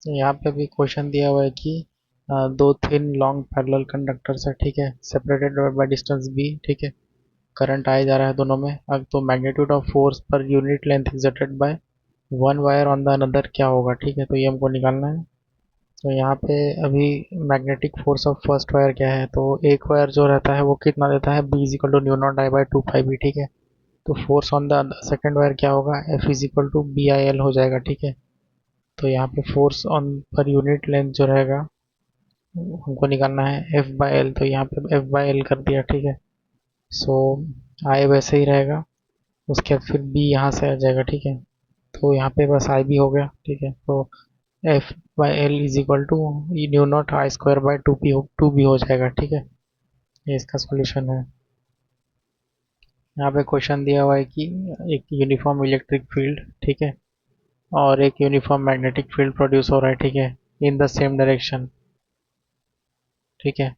यहाँ पे भी क्वेश्चन दिया हुआ है कि दो थिन लॉन्ग पैरेलल कंडक्टर्स है, ठीक है, सेपरेटेड बाय डिस्टेंस बी, ठीक है, करंट आए जा रहा है दोनों में। अब तो मैग्नीट्यूड ऑफ फोर्स पर unit length exerted by one wire on the another क्या होगा, ठीक है, तो ये हमको निकालना है। तो यहाँ पे अभी magnetic force of first wire क्या है, तो एक वायर जो रहता है वो कितना देता है, B is equal to mu naught I by two five B, ठीक है। तो force on the second wire क्या होगा, F is equal to B I L हो जाएगा, ठीक है। तो यहाँ पे force on per unit length जो रहेगा हमको निकालना है एफ बाई एल, तो यहाँ पे एफ बाई एल कर दिया, ठीक है। सो आई वैसे ही रहेगा, उसके बाद फिर बी यहाँ से आ जाएगा, ठीक है। तो यहाँ पे बस आई बी हो गया, ठीक है। तो F by L is equal to mu naught I square by two B हो जाएगा, ठीक है। ये इसका सॉल्यूशन है। यहाँ पे क्वेश्चन दिया हुआ है कि एक यूनिफॉर्म इलेक्ट्रिक फील्ड, ठीक है, और एक यूनिफॉर्म मैग्नेटिक फील्ड प्रोड्यूस हो रहा है, ठीक है, इन द सेम डायरेक्शन, ठीक है।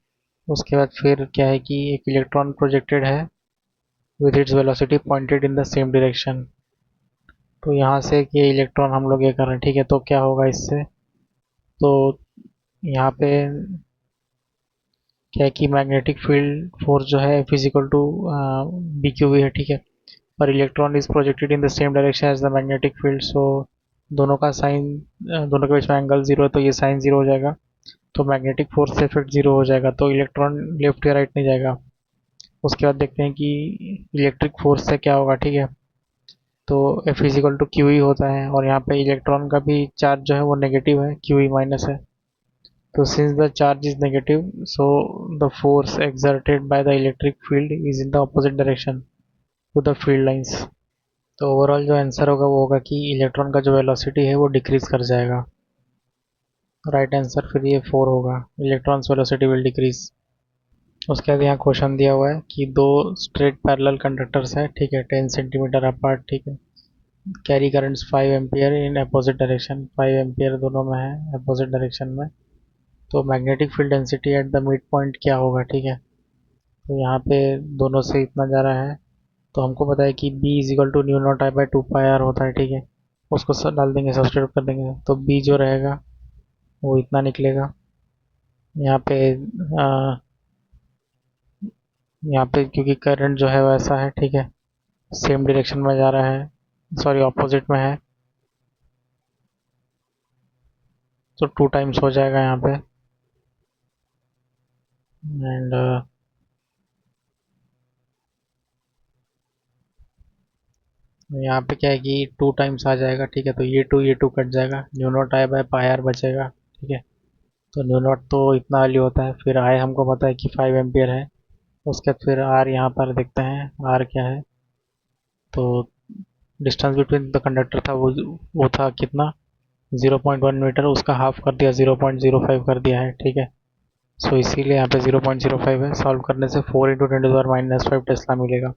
उसके बाद फिर क्या है कि एक इलेक्ट्रॉन प्रोजेक्टेड है with its velocity pointed in the same direction. तो यहाँ से ये इलेक्ट्रॉन हम लोग ये कर रहे हैं, ठीक है, तो क्या होगा इससे, तो यहाँ पे क्या है कि मैग्नेटिक फील्ड फोर्स जो है physical to be Q V है, ठीक है, और electron is projected in the same direction as the magnetic field. So दोनों का साइन, दोनों के बीच में एंगल जीरो है, तो ये साइन जीरो हो जाएगा। तो मैग्नेटिक फोर्स से इफेक्ट जीरो हो जाएगा, तो इलेक्ट्रॉन लेफ्ट या राइट नहीं जाएगा। उसके बाद देखते हैं कि इलेक्ट्रिक फोर्स से क्या होगा, ठीक है। तो F is equal to Q E होता है, और यहाँ पे इलेक्ट्रॉन का भी चार्ज जो है वो नेगेटिव है, क्यू ई माइनस है। तो since the charge is negative, so the force exerted by the electric field is in the opposite direction to the field lines। तो ओवरऑल जो आंसर होगा वो होगा कि इलेक्ट्रॉन का जो वेलोसिटी है वो डिक्रीज कर जाएगा। राइट आंसर फिर ये 4 होगा, इलेक्ट्रॉन्स वेलोसिटी विल डिक्रीज। उसके बाद यहाँ क्वेश्चन दिया हुआ है कि दो स्ट्रेट पैरेलल कंडक्टर्स है, ठीक है, 10 सेंटीमीटर अपार्ट, ठीक है, carry currents 5 ampere in opposite direction, 5 ampere दोनों में है अपोजिट डायरेक्शन में। तो magnetic field density at the mid point क्या होगा, ठीक है। तो यहाँ पे दोनों से इतना जा रहा है, तो हमको पता है कि B is equal to mu naught I by two pi R होता है, ठीक है। उसको डाल देंगे, सब्सटीट्यूट कर देंगे, तो बी जो रहेगा वो इतना निकलेगा। यहाँ पे यहाँ पे क्योंकि करंट जो है वैसा है, ठीक है, सेम डायरेक्शन में जा रहा है, सॉरी ऑपोजिट में है, तो टू टाइम्स हो जाएगा यहाँ पे। एंड यहाँ पे क्या है कि टू टाइम्स आ जाएगा, ठीक है, तो ये टू कट जाएगा, mu naught I by pi R बचेगा, ठीक है। तो न्यू नॉट तो इतना वैल्यू होता है, फिर आई हमको पता है कि 5 एम्पियर है। उसके बाद फिर आर यहाँ पर देखते हैं आर क्या है, तो डिस्टेंस बिटवीन द कंडक्टर था वो था कितना, 0.1 मीटर, उसका हाफ कर दिया, 0.05 कर दिया है, ठीक है। सो इसीलिए यहाँ पे 0.05 है, सॉल्व करने से 4 into 10 to the power minus 5 tesla मिलेगा।